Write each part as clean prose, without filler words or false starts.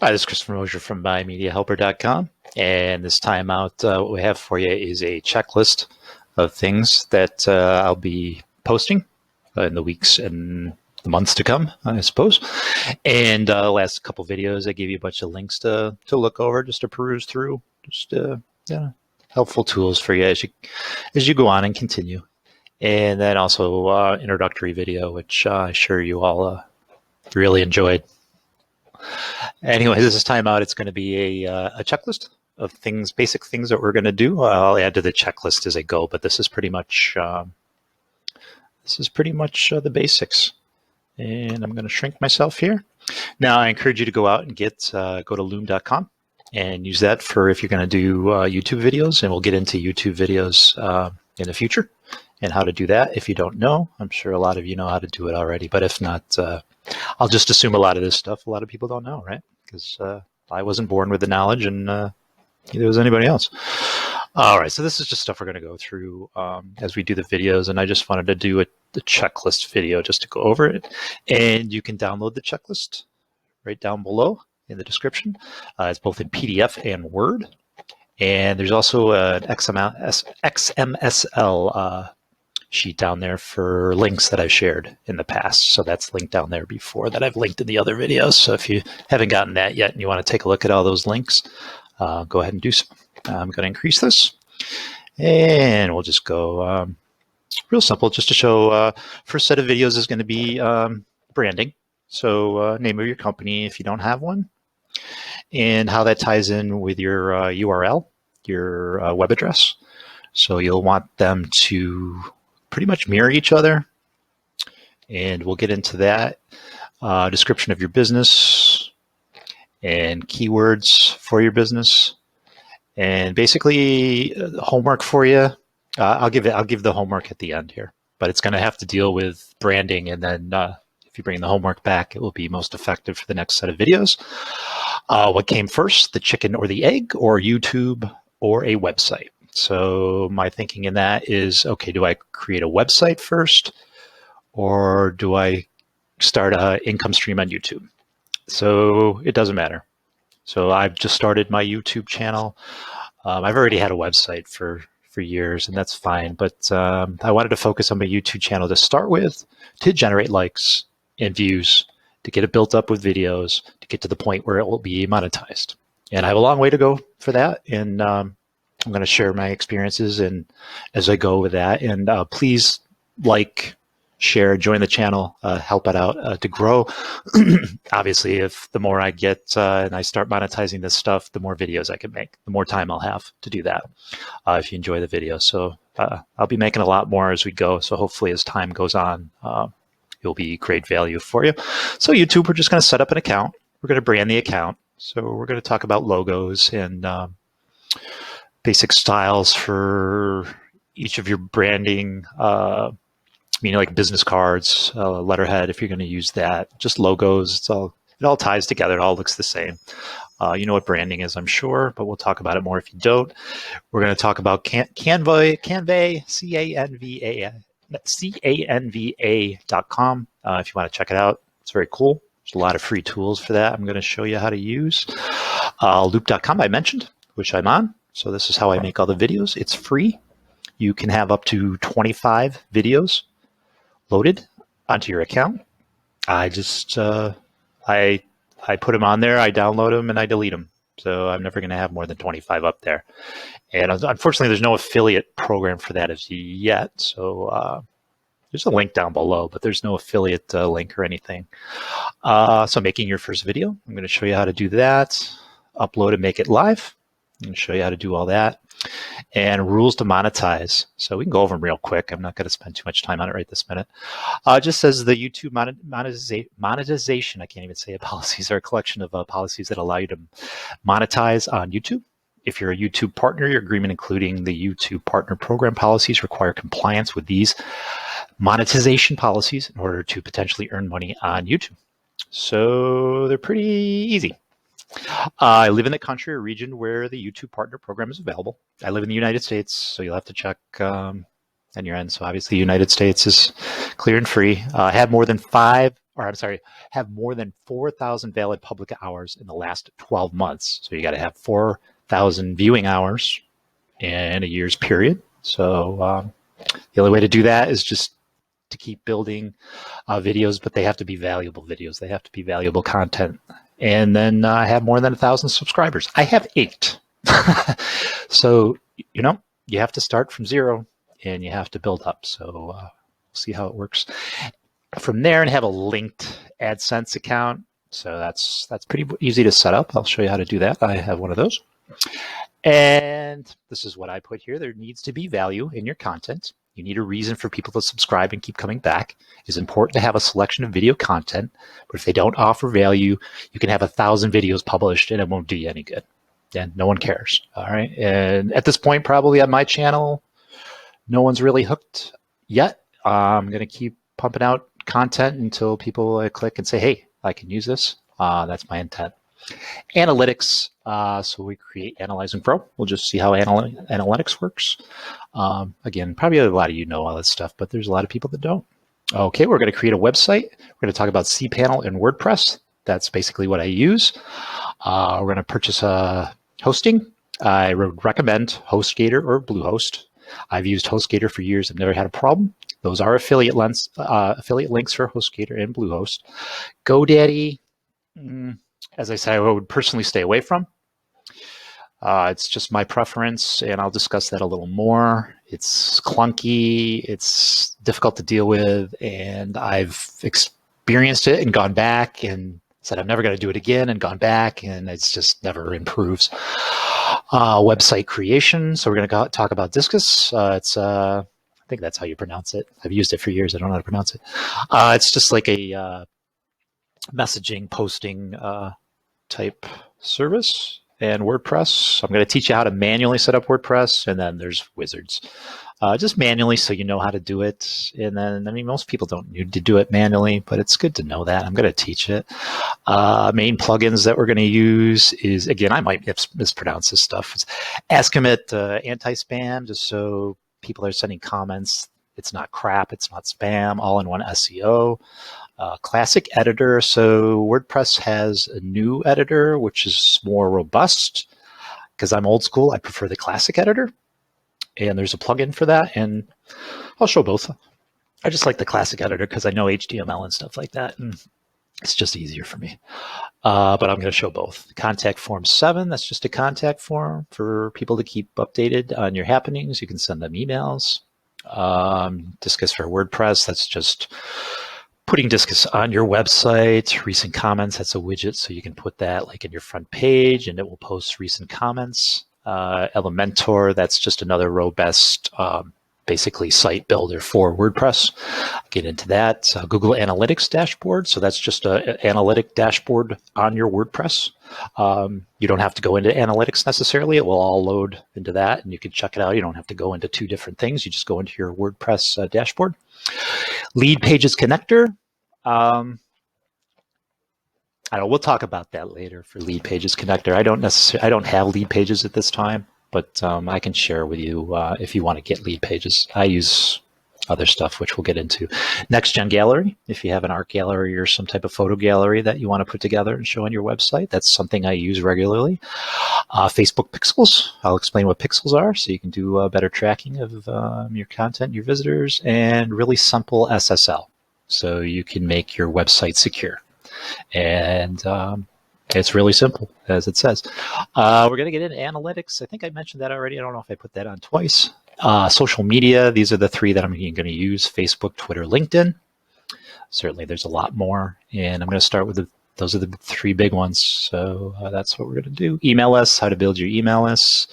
Hi, this is Christopher Mosier from MyMediaHelper.com, and this time out, what we have for you is a checklist of things that I'll be posting in the weeks and the months to come, I suppose. And last couple videos, I gave you a bunch of links to look over, just to peruse through, just helpful tools for you as you go on and continue. And then also introductory video, which I'm sure you all really enjoyed. Anyway, this time out, it's going to be a checklist of things, basic things that we're going to do. I'll add to the checklist as I go, but this is pretty much the basics. And I'm going to shrink myself here. Now, I encourage you to go out and go to loom.com and use that for if you're going to do YouTube videos, and we'll get into YouTube videos in the future and how to do that. If you don't know, I'm sure a lot of you know how to do it already, but if not, I'll just assume a lot of this stuff a lot of people don't know, right? Because I wasn't born with the knowledge, and neither was anybody else. All right, so this is just stuff we're going to go through as we do the videos, and I just wanted to do the checklist video just to go over it. And you can download the checklist right down below in the description. It's both in PDF and Word. And there's also an XMSL sheet down there for links that I've shared in the past. So that's linked down there before that I've linked in the other videos. So if you haven't gotten that yet and you want to take a look at all those links, go ahead and do so. I'm going to increase this, and we'll just go real simple, just to show. First set of videos is going to be branding. So name of your company if you don't have one, and how that ties in with your URL, your web address. So you'll want them to pretty much mirror each other, and we'll get into that. Description of your business and keywords for your business, and basically homework for you. I'll give the homework at the end here, but it's going to have to deal with branding, and then if you bring the homework back, it will be most effective for the next set of videos. What came first, the chicken or the egg, or YouTube or a website? So my thinking in that is, okay, do I create a website first, or do I start an income stream on YouTube? So it doesn't matter. So I've just started my YouTube channel. I've already had a website for years, and that's fine. But I wanted to focus on my YouTube channel to start with, to generate likes and views, to get it built up with videos, to get to the point where it will be monetized. And I have a long way to go for that. And I'm going to share my experiences and as I go with that. And please like, share, join the channel, help it out to grow. Obviously, if the more I get and I start monetizing this stuff, the more videos I can make, the more time I'll have to do that if you enjoy the video. So I'll be making a lot more as we go. So hopefully as time goes on, it'll be great value for you. So YouTube, we're just going to set up an account. We're going to brand the account. So we're going to talk about logos and basic styles for each of your branding, meaning like business cards, letterhead, if you're going to use that, just logos. It all ties together. It all looks the same. You know what branding is, I'm sure, but we'll talk about it more if you don't. We're going to talk about Canva, canva.com. If you want to check it out, it's very cool. There's a lot of free tools for that I'm going to show you how to use. Loop.com I mentioned, which I'm on. So this is how I make all the videos. It's free. You can have up to 25 videos loaded onto your account. I just, I put them on there, I download them, and I delete them. So I'm never going to have more than 25 up there. And unfortunately, there's no affiliate program for that as yet. So there's a link down below, but there's no affiliate link or anything. So making your first video, I'm going to show you how to do that. Upload and make it live. I'm going to show you how to do all that. And rules to monetize. So we can go over them real quick. I'm not going to spend too much time on it right this minute. It just says the YouTube monetization, I can't even say it, policies are a collection of policies that allow you to monetize on YouTube. If you're a YouTube partner, your agreement, including the YouTube Partner Program policies, require compliance with these monetization policies in order to potentially earn money on YouTube. So they're pretty easy. I live in the country or region where the YouTube Partner Program is available. I live in the United States, so you'll have to check on your end. So obviously the United States is clear and free. I have more than 5 or I'm sorry, have more than 4,000 valid public hours in the last 12 months. So you got to have 4,000 viewing hours in a year's period. So the only way to do that is just to keep building videos, but they have to be valuable videos. They have to be valuable content. And then I have more than 1,000 subscribers. I have 8. So, you have to start from 0 and you have to build up. So we'll see how it works from there, and have a linked AdSense account. So that's pretty easy to set up. I'll show you how to do that. I have one of those. And this is what I put here. There needs to be value in your content. You need a reason for people to subscribe and keep coming back. It's important to have a selection of video content, but if they don't offer value, you can have 1,000 videos published and it won't do you any good. And no one cares. All right. And at this point, probably on my channel, no one's really hooked yet. I'm going to keep pumping out content until people click and say, hey, I can use this. That's my intent. Analytics. So we create, analyze, and grow. We'll just see how analytics works. Again, probably a lot of you know all this stuff, but there's a lot of people that don't. Okay, we're going to create a website. We're going to talk about cPanel and WordPress. That's basically what I use. We're going to purchase a hosting. I would recommend HostGator or Bluehost. I've used HostGator for years. I've never had a problem. Those are affiliate links for HostGator and Bluehost. GoDaddy, as I said, I would personally stay away from. It's just my preference, and I'll discuss that a little more. It's clunky, it's difficult to deal with, and I've experienced it and gone back and said I'm never going to do it again, and gone back, and it's just never improves. Website creation. So we're going to talk about Discus. I think that's how you pronounce it. I've used it for years. I don't know how to pronounce it. It's just like a messaging posting type service. And WordPress. I'm going to teach you how to manually set up WordPress, and then there's wizards. Just manually so you know how to do it. And then, most people don't need to do it manually, but it's good to know that. I'm going to teach it. Main plugins that we're going to use is, again, I might mispronounce this stuff. It's Ask-Commit anti-spam, just so people are sending comments. It's not crap. It's not spam. All-in-one SEO. Classic editor. So WordPress has a new editor, which is more robust. Because I'm old school, I prefer the classic editor. And there's a plugin for that, and I'll show both. I just like the classic editor because I know HTML and stuff like that, and it's just easier for me. But I'm going to show both. Contact Form 7, that's just a contact form for people to keep updated on your happenings. You can send them emails. Discuss for WordPress, that's just putting Discus on your website. Recent comments, that's a widget, so you can put that like in your front page and it will post recent comments. Elementor, that's just another robust, basically site builder for WordPress. Get into that. Google Analytics dashboard, so that's just an analytic dashboard on your WordPress. You don't have to go into analytics necessarily. It will all load into that and you can check it out. You don't have to go into two different things. You just go into your WordPress dashboard. Lead Pages connector. We'll talk about that later for Lead Pages connector. I don't have Lead Pages at this time, but I can share with you if you want to get Lead Pages. I use other stuff, which we'll get into. Next Gen Gallery, if you have an art gallery or some type of photo gallery that you want to put together and show on your website, that's something I use regularly. Facebook Pixels, I'll explain what pixels are so you can do better tracking of your content, your visitors, and really simple SSL so you can make your website secure. And it's really simple, as it says. We're going to get into analytics. I think I mentioned that already. I don't know if I put that on twice. Social media, these are the three that I'm going to use: Facebook, Twitter, LinkedIn. Certainly there's a lot more, and I'm going to start with those are the three big ones. So that's what we're going to do. Email lists, how to build your email lists.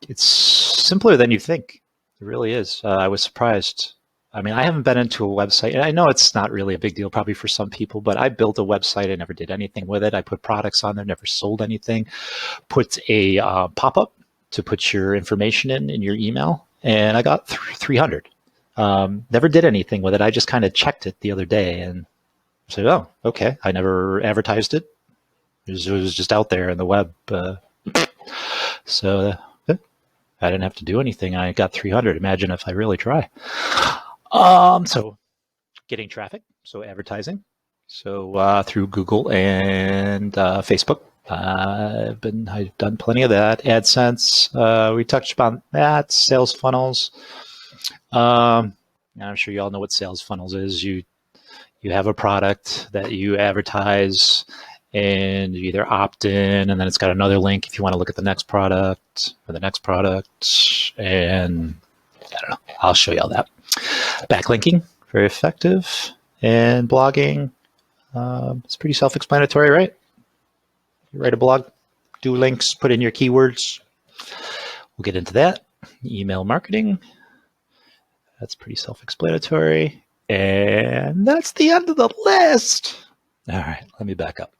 It's simpler than you think. It really is. I was surprised. I haven't been into a website, and I know it's not really a big deal probably for some people, but I built a website. I never did anything with it. I put products on there, never sold anything. Put a pop-up to put your information in your email, and I got 300. Never did anything with it. I just kind of checked it the other day and said, oh, okay. I never advertised it. It was just out there in the web. So I didn't have to do anything. I got 300. Imagine if I really try. So getting traffic. so advertising. So through Google and Facebook. I've done plenty of that. AdSense, we touched upon that. Sales funnels. I'm sure you all know what sales funnels is. You have a product that you advertise, and you either opt in, and then it's got another link if you want to look at the next product or the next product. And I don't know. I'll show you all that. Backlinking, very effective, and blogging. It's pretty self-explanatory, right? You write a blog, do links, put in your keywords. We'll get into that. Email marketing. That's pretty self-explanatory. And that's the end of the list. All right, let me back up.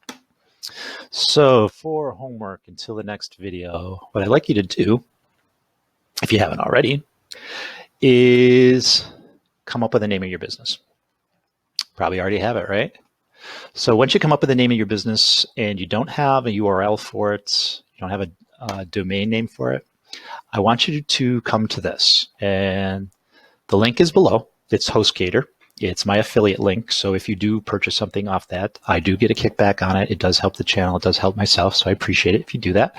So for homework until the next video, what I'd like you to do, if you haven't already, is come up with the name of your business. Probably already have it, right? So once you come up with the name of your business and you don't have a URL for it, you don't have a domain name for it, I want you to come to this. And the link is below. It's HostGator. It's my affiliate link. So if you do purchase something off that, I do get a kickback on it. It does help the channel. It does help myself. So I appreciate it if you do that.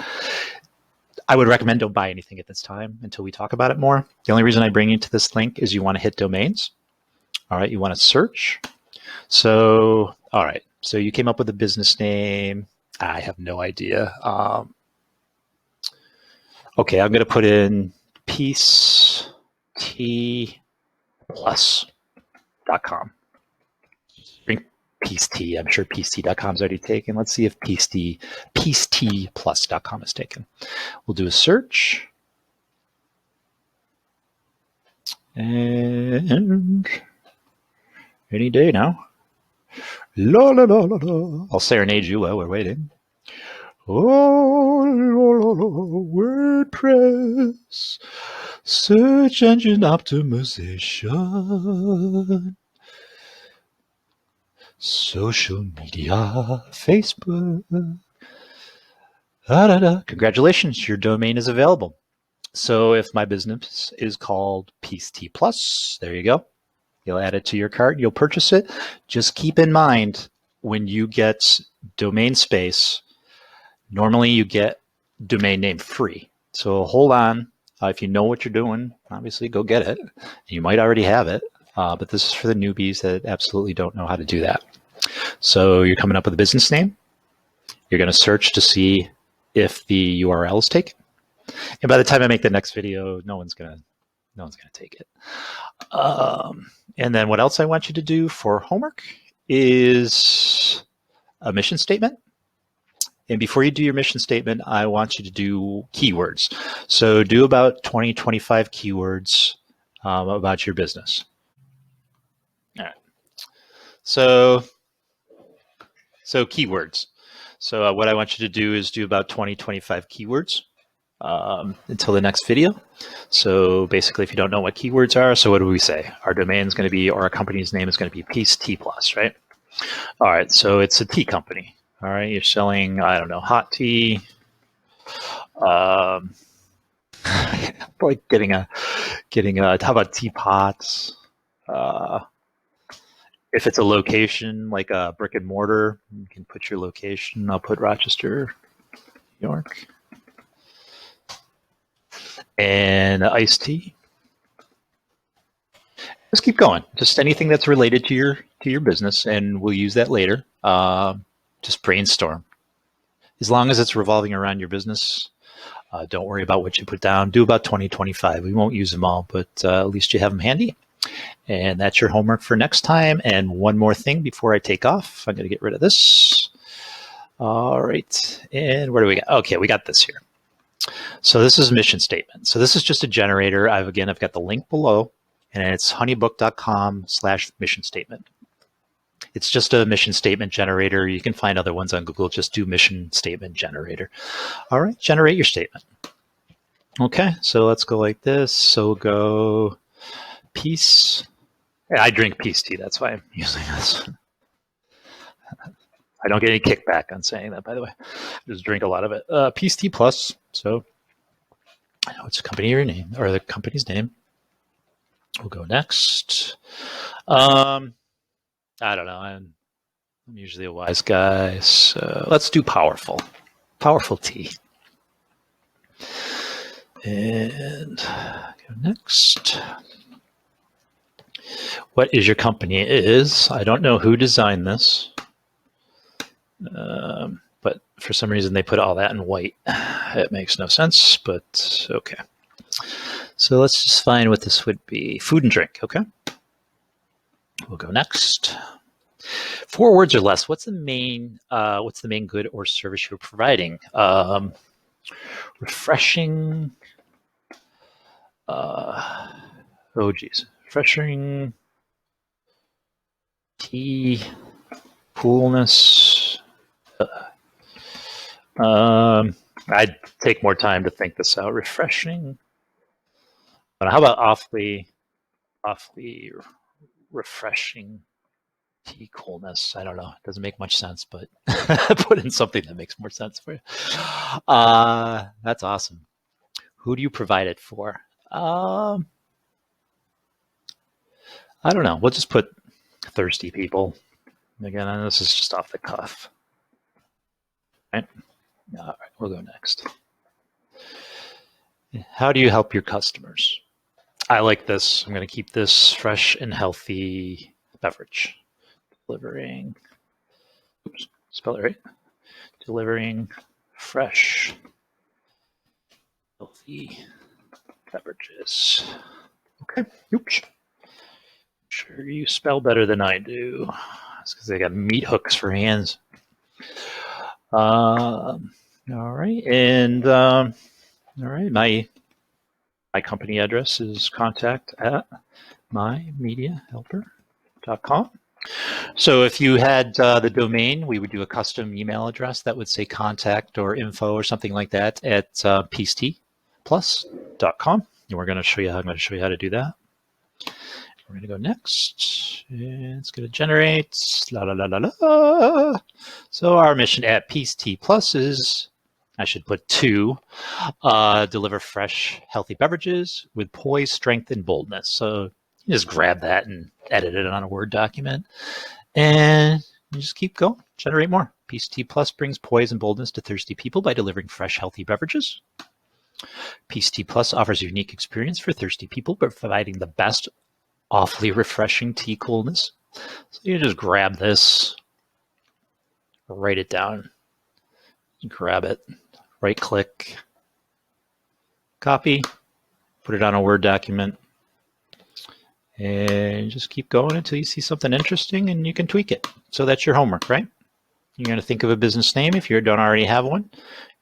I would recommend don't buy anything at this time until we talk about it more. The only reason I bring you to this link is you want to hit domains. All right. You want to search. So, all right. So you came up with a business name. I have no idea. Okay. I'm going to put in peacetplus.com. Bring Peace Tea. I'm sure peacetee.com is already taken. Let's see if peacetplus.com is taken. We'll do a search. And any day now. La la la la la. I'll serenade you while we're waiting. Oh, la, la, la, WordPress. Search engine optimization. Social media, Facebook. Da, da, da. Congratulations, your domain is available. So if my business is called Peace Tea Plus, there you go. You'll add it to your cart. You'll purchase it. Just keep in mind when you get domain space, normally you get domain name free. So hold on. If you know what you're doing, obviously go get it. You might already have it, but this is for the newbies that absolutely don't know how to do that. So you're coming up with a business name. You're going to search to see if the URL is taken. And by the time I make the next video, no one's gonna take it. And then what else I want you to do for homework is a mission statement. And before you do your mission statement, I want you to do keywords. So do about 20, 25 keywords about your business. All right. So keywords. So what I want you to do is do about 20, 25 keywords until the next video. So basically, if you don't know what keywords are, so what do we say? Our domain is going to be, or our company's name is going to be Peace Tea Plus, right? All right, so it's a tea company. All right, you're selling, I don't know, hot tea. Like getting a, how about teapots? If it's a location, like a brick and mortar, you can put your location. I'll put Rochester, New York. And iced tea. Just keep going. Just anything that's related to your business, and we'll use that later. Just brainstorm. As long as it's revolving around your business, don't worry about what you put down. Do about 20, 25. We won't use them all, but at least you have them handy. And that's your homework for next time. And one more thing before I take off. I'm going to get rid of this. All right. And where do we got? Okay, we got this here. So this is mission statement. So this is just a generator. I've got the link below, and it's honeybook.com/mission statement. It's just a mission statement generator. You can find other ones on Google. Just do mission statement generator. All right, generate your statement. Okay, so let's go like this. So go peace. I drink peace tea. That's why I'm using this. I don't get any kickback on saying that, by the way. I just drink a lot of it. Peace Tea Plus. So I know it's a company or name, or the company's name. We'll go next. All I don't know. I'm usually a wise guy, so let's do powerful. Powerful tea. And go next. What is your company is? I don't know who designed this, but for some reason they put all that in white. It makes no sense, but okay. So let's just find what this would be. Food and drink, okay? We'll go next. 4 words or less. What's the main good or service you're providing? Refreshing. Oh geez, refreshing tea, coolness. I'd take more time to think this out. Refreshing. But how about awfully refreshing tea coolness? I don't know. It doesn't make much sense, but put in something that makes more sense for you. That's awesome. Who do you provide it for? I don't know. We'll just put thirsty people. Again, this is just off the cuff. Right? All right, we'll go next. How do you help your customers? I like this. I'm going to keep this fresh and healthy beverage. Delivering, oops, spell it right. Delivering fresh, healthy beverages. Okay, oops. Sure you spell better than I do. It's because they got meat hooks for hands. All right, and all right, my company address is contact@mymediahelper.com. So if you had the domain, we would do a custom email address that would say contact or info or something like that at peacetplus.com. And I'm going to show you how to do that. We're going to go next. And it's going to generate. La, la, la, la, la. So our mission at Peace Tea Plus is, I should put 2, deliver fresh, healthy beverages with poise, strength, and boldness. So you just grab that and edit it on a Word document. And you just keep going. Generate more. Peace Tea Plus brings poise and boldness to thirsty people by delivering fresh, healthy beverages. Peace Tea Plus offers a unique experience for thirsty people by providing the best, awfully refreshing tea coolness. So you just grab this, write it down, grab it, right click, copy, put it on a Word document, and just keep going until you see something interesting and you can tweak it. So that's your homework, right? You're going to think of a business name. If you don't already have one,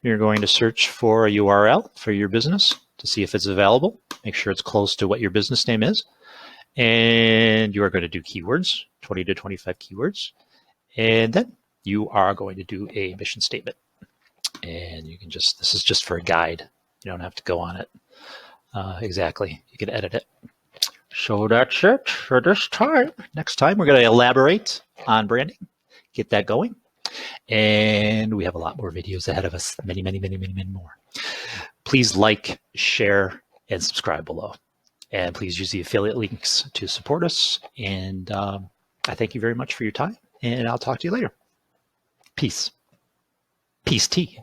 you're going to search for a URL for your business to see if it's available. Make sure it's close to what your business name is. And you are going to do keywords, 20 to 25 keywords. And then you are going to do a mission statement. And you can just, this is just for a guide. You don't have to go on it. Exactly. You can edit it. So that's it for this time. Next time, we're going to elaborate on branding, get that going. And we have a lot more videos ahead of us. Many, many, many, many, many more. Please like, share, and subscribe below. And please use the affiliate links to support us. And I thank you very much for your time. And I'll talk to you later. Peace. Peace tea.